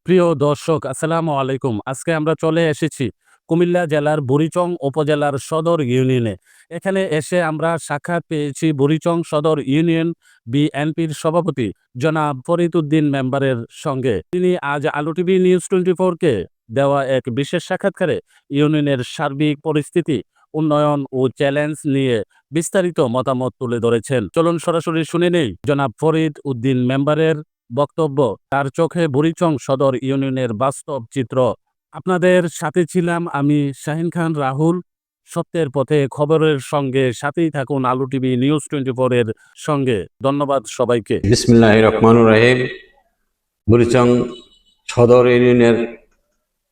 প্রিয় দর্শক, আসসালামু আলাইকুম। আজকে আমরা চলে এসেছি কুমিল্লা জেলার বুড়িচং উপজেলার সদর ইউনিয়নে। এখানে এসে আমরা সাক্ষাৎ পেয়েছি বুড়িচং সদর ইউনিয়ন বিএনপির সভাপতি জনাব ফরিদ উদ্দিন মেম্বারের সঙ্গে। তিনি আজ আলো টিভি নিউজ 24-কে দেওয়া এক বিশেষ সাক্ষাৎকারে ইউনিয়নের সার্বিক পরিস্থিতি, উন্নয়ন ও চ্যালেঞ্জ নিয়ে বিস্তারিত মতামত তুলে ধরেছেন। চলুন সরাসরি শুনে নেই জনাব ফরিদ উদ্দিন মেম্বারের বক্তব্য, তার চোখে বুড়িচং সদর ইউনিয়নের বাস্তব চিত্র। আপনাদের সাথে ছিলাম আমি শাহিন খান রাহুল। সত্যের পথে খবরের সঙ্গে সাথেই থাকুন আলো টিভি নিউজ 24-এর সঙ্গে। ধন্যবাদ সবাইকে। বিসমিল্লাহির রহমানির রহিম। বুড়িচং সদর ইউনিয়নের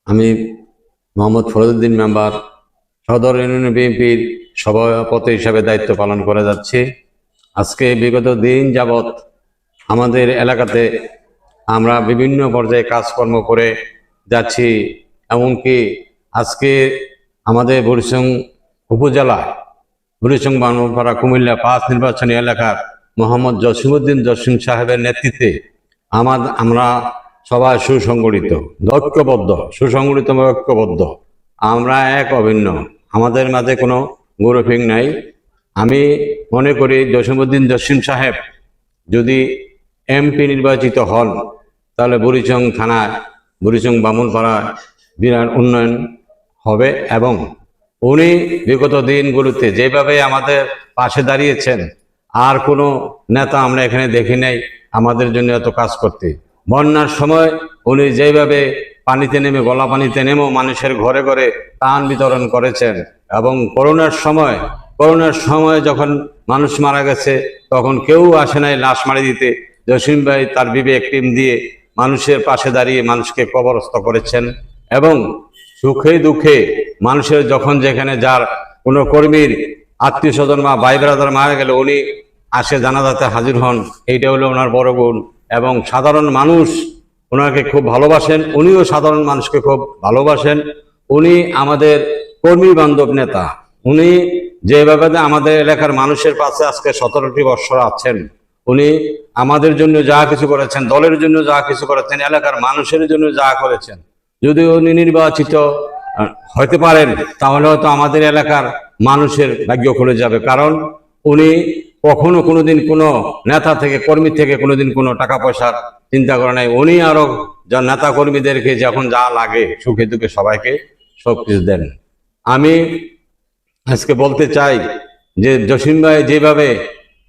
আমি মোহাম্মদ ফরিদউদ্দিন মেম্বার, সদর ইউনিয়ন বিএনপির সভাপতি হিসাবে দায়িত্ব পালন করে যাচ্ছি। আজকে বিগত দিন যাবৎ আমাদের এলাকাতে আমরা বিভিন্ন পর্যায়ে কাজকর্ম করে যাচ্ছি। এমনকি আজকে আমাদের বুড়িচং উপজেলায় বুড়িচং বানরপাড়া কুমিল্লা 5 নির্বাচনী এলাকার মোহাম্মদ জসিমউদ্দিন জসিম সাহেবের নেতৃত্বে আমরা সবাই সুসংগঠিত ঐক্যবদ্ধ। আমরা এক অভিন্ন, আমাদের মাঝে কোনো গ্রুপিং নাই। আমি মনে করি জসিমউদ্দিন জসিম সাহেব যদি এমপি নির্বাচিত হন তাহলে বুড়িচং থানায়, বুড়িচং বামুনপাড়া বিরাট উন্নয়ন হবে। এবং উনি বিগত দিনগুলোতে যেভাবে আমাদের পাশে দাঁড়িয়েছেন, আর কোনো নেতা আমরা এখানে দেখি নাই আমাদের জন্য এত কাজ করতে। বন্যার সময় উনি যেভাবে পানিতে নেমে, গলা পানিতে নেমেও মানুষের ঘরে ঘরে ত্রাণ বিতরণ করেছেন। এবং করোনার সময় যখন মানুষ মারা গেছে তখন কেউ আসে নাই লাশ মারি দিতে। জসিম ভাই তার বিবেক টিম দিয়ে মানুষের পাশে দাঁড়িয়ে মানুষকে কবরস্থ করেছেন। এবং সুখে দুঃখে মানুষের যখন যেখানে যার কোনো কর্মীর আত্মীয় স্বজন বা ভাই ব্রাদার মারা গেলে উনি আসে জানাজাতে হাজির হন। এইটা হলো ওনার বড় গুণ। এবং সাধারণ মানুষ ওনাকে খুব ভালোবাসেন, উনিও সাধারণ মানুষকে খুব ভালোবাসেন। উনি আমাদের কর্মী বান্ধব নেতা। উনি যেভাবে আমাদের এলাকার মানুষের পাশে আজকে 17টি বৎসর আছেন, উনি আমাদের জন্য যা কিছু করেছেন, দলের জন্য যা কিছু করেছেন, এলাকার মানুষের জন্য যা করেছেন, যদি উনি নির্বাচিত হতে পারেন তাহলে হয়তো আমাদের এলাকার মানুষের ভাগ্য খুলে যাবে। কারণ উনি কখনো কোনোদিন কোনো নেতা থেকে, কর্মী থেকে কোনোদিন কোনো টাকা পয়সার চিন্তা করে নাই। উনি আরো নেতা কর্মীদেরকে যখন যা লাগে সুখে দুঃখে সবাইকে সবকিছু দেন। আমি আজকে বলতে চাই যে জসিম ভাই যেভাবে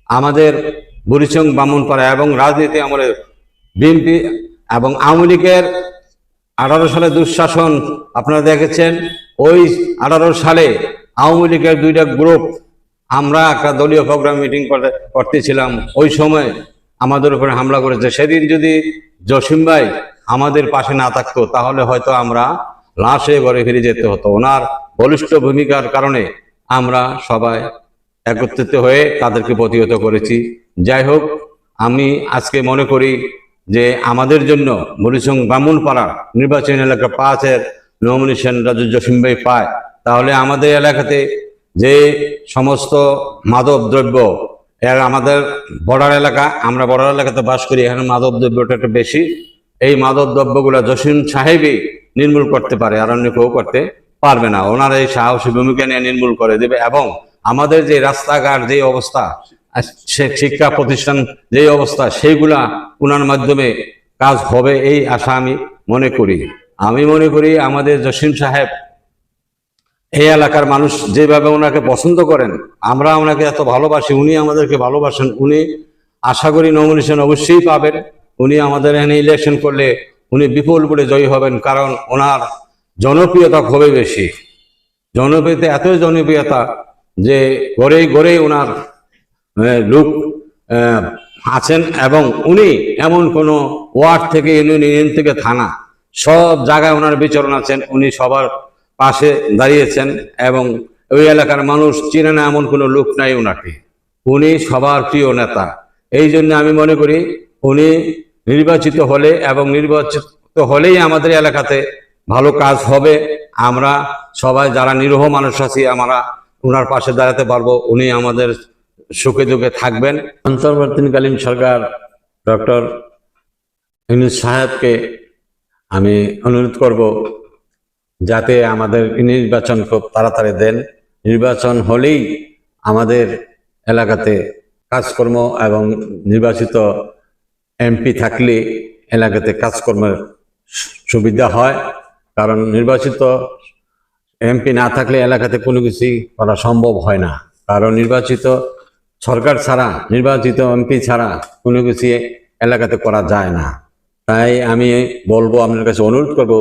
আমাদের বুড়িচং বামুনপাড়া এবং রাজনীতি আমাদের বিএনপি এবং আওয়ামী লীগের 18 সালে দুঃশাসন আপনারা দেখেছেন। ওই 18 সালে আওয়ামী লীগের 2টা গ্রুপ, আমরা একটা দলীয় প্রোগ্রাম মিটিং করতেছিলাম, ওই সময় আমাদের উপরে হামলা করেছে। সেদিন যদি জসিম ভাই আমাদের পাশে না থাকতো তাহলে হয়তো আমরা লাশ হয়ে ঘরে ফিরে যেতে হতো। ওনার বলিষ্ঠ ভূমিকার কারণে আমরা সবাই একত্রিত হয়ে তাদেরকে প্রতিহত করেছি। যাই হোক, আমি আজকে মনে করি যে আমাদের জন্য বুড়িচং বামুনপাড়া নির্বাচনী এলাকা 5-এর নমিনেশন রাজু জসিম ভাই পায়, তাহলে আমাদের এলাকাতে যে সমস্ত মাদক দ্রব্য, এর আমাদের বর্ডার এলাকা, আমরা বর্ডার এলাকাতে বাস করি, এখানে মাদক দ্রব্যটা একটু বেশি। এই মাদক দ্রব্যগুলো জসিম সাহেবই নির্মূল করতে পারে, আর অন্য কেউ করতে পারবে না। ওনার এই সাহসী ভূমিকা নিয়ে নির্মূল করে দেবে। এবং আমাদের যে রাস্তাঘাট যে অবস্থা, শিক্ষা প্রতিষ্ঠান যে অবস্থা, সেইগুলা ওনার মাধ্যমে কাজ হবে এই আশা আমি মনে করি। আমাদের জসিম সাহেব এই এলাকার মানুষ যেভাবে ওনাকে পছন্দ করেন, আমরা ওনাকে এত ভালোবাসি, উনি আমাদেরকে ভালোবাসেন। উনি আশা করি নমিনেশন অবশ্যই পাবেন। উনি আমাদের এখানে ইলেকশন করলে উনি বিপুল বলে জয়ী হবেন। কারণ ওনার জনপ্রিয়তা খুবই বেশি। এত জনপ্রিয়তা যে গড়েই ওনার লোক আছেন। এবং উনি এমন কোনো ওয়ার্ড থেকে, ইউনিয়ন থেকে থানা, সব জায়গায় ওনার বিচরণ আছেন। উনি সবার পাশে দাঁড়িয়েছেন এবং ওই এলাকার মানুষ চিনে না এমন কোনো লোক নাই ওনাকে। উনি সবার প্রিয় নেতা। এই জন্য আমি মনে করি উনি নির্বাচিত হলে, এবং নির্বাচিত হলেই আমাদের এলাকাতে ভালো কাজ হবে। আমরা সবাই যারা নিরীহ মানুষ আছি, আমরা ওনার পাশে দাঁড়াতে পারবো। উনি আমাদের সুখে দুঃখে থাকবেন। অন্তর্বর্তীকালীন সরকার ডক্টর ইউনূস সাহেবকে আমি অনুরোধ করব যাতে আমাদের নির্বাচন খুব তাড়াতাড়ি দেন। নির্বাচন হলেই আমাদের এলাকাতে কাজকর্ম এবং নির্বাচিত এমপি থাকলে এলাকাতে কাজকর্মের সুবিধা হয়। কারণ নির্বাচিত এমপি না থাকলে এলাকাতে কোনো কিছুই করা সম্ভব হয় না। কারণ নির্বাচিত সরকার ছাড়া, নির্বাচিত এমপি ছাড়া কোনো কিছু এলাকাতে করা যায় না। তাই আমি বলবো, আপনার কাছে অনুরোধ করব,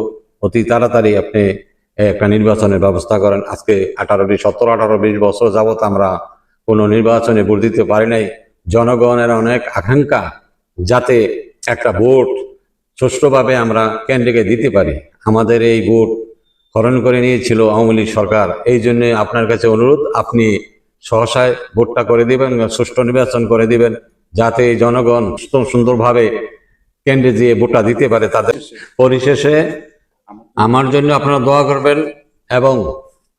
অতি তাড়াতাড়ি আপনি একটা নির্বাচনের ব্যবস্থা করেন। আজকে 17-18-20 বছর যাবত আমরা কোনো নির্বাচনে ভোট দিতে পারি নাই। জনগণের অনেক আকাঙ্ক্ষা যাতে একটা ভোট সুষ্ঠুভাবে আমরা কেন্দ্রকে দিতে পারি। আমাদের এই ভোট হরণ করে নিয়েছিল আওয়ামী লীগ সরকার। এই জন্য আপনার কাছে অনুরোধ, আপনি সহসায় ভোটটা করে দিবেন, সুষ্ঠু নির্বাচন করে দিবেন, যাতে জনগণ সুন্দরভাবে কেন্দ্রে দিয়ে ভোটটা দিতে পারে। তাদের পরিশেষে আমার জন্য আপনারা দোয়া করবেন এবং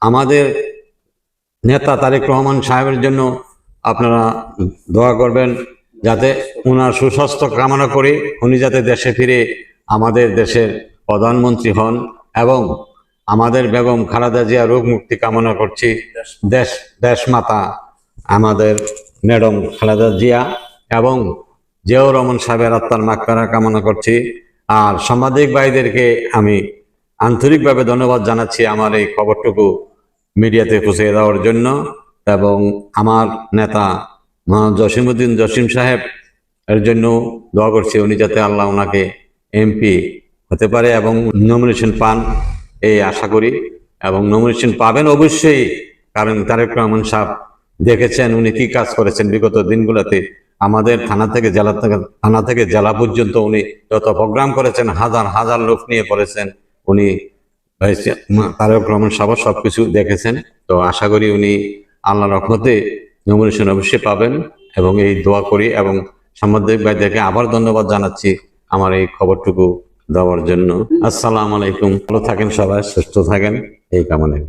আমাদের নেতা তারেক রহমান সাহেবের জন্য আপনারা দোয়া করবেন, যাতে ওনার সুস্বাস্থ্য কামনা করি, উনি যাতে দেশে ফিরে আমাদের দেশের প্রধানমন্ত্রী হন। এবং আমাদের বেগম খালেদা জিয়া রোগ মুক্তি কামনা করছি। দেশমাতা আমাদের ম্যাডাম খালেদা জিয়া এবং জিয়াউর রহমান সাহেবের আত্মার মাগফিরাত কামনা করছি। আর সাংবাদিক ভাইদেরকে আমি আন্তরিকভাবে ধন্যবাদ জানাচ্ছি আমার এই খবরটুকু মিডিয়াতে পৌঁছে দেওয়ার জন্য। এবং আমার নেতা জসিমউদ্দিন জসিম সাহেব এর জন্য দোয়া করছি, উনি যাতে আল্লাহ ওনাকে এমপি হতে পারে এবং নমিনেশন পান, এই আশা করি। এবং নমিনেশন পাবেন অবশ্যই, কারণ তারেক রহমান সাহেব দেখেছেন উনি কি কাজ করেছেন বিগত দিনগুলোতে। আমাদের থানা থেকে জেলা পর্যন্ত উনি যত প্রোগ্রাম করেছেন, হাজার হাজার লোক নিয়ে করেছেন উনি। তারেক রহমান সাহেব সবকিছু দেখেছেন। তো আশা করি উনি আল্লাহর রহমতে নমিনেশন অবশ্যই পাবেন এবং এই দোয়া করি। এবং সাংবাদিক ভাইদেরকে আবার ধন্যবাদ জানাচ্ছি আমার এই খবরটুকু দেওয়ার জন্য। আসসালামু আলাইকুম। ভালো থাকেন সবাই, সুস্থ থাকেন, এই কামনায়।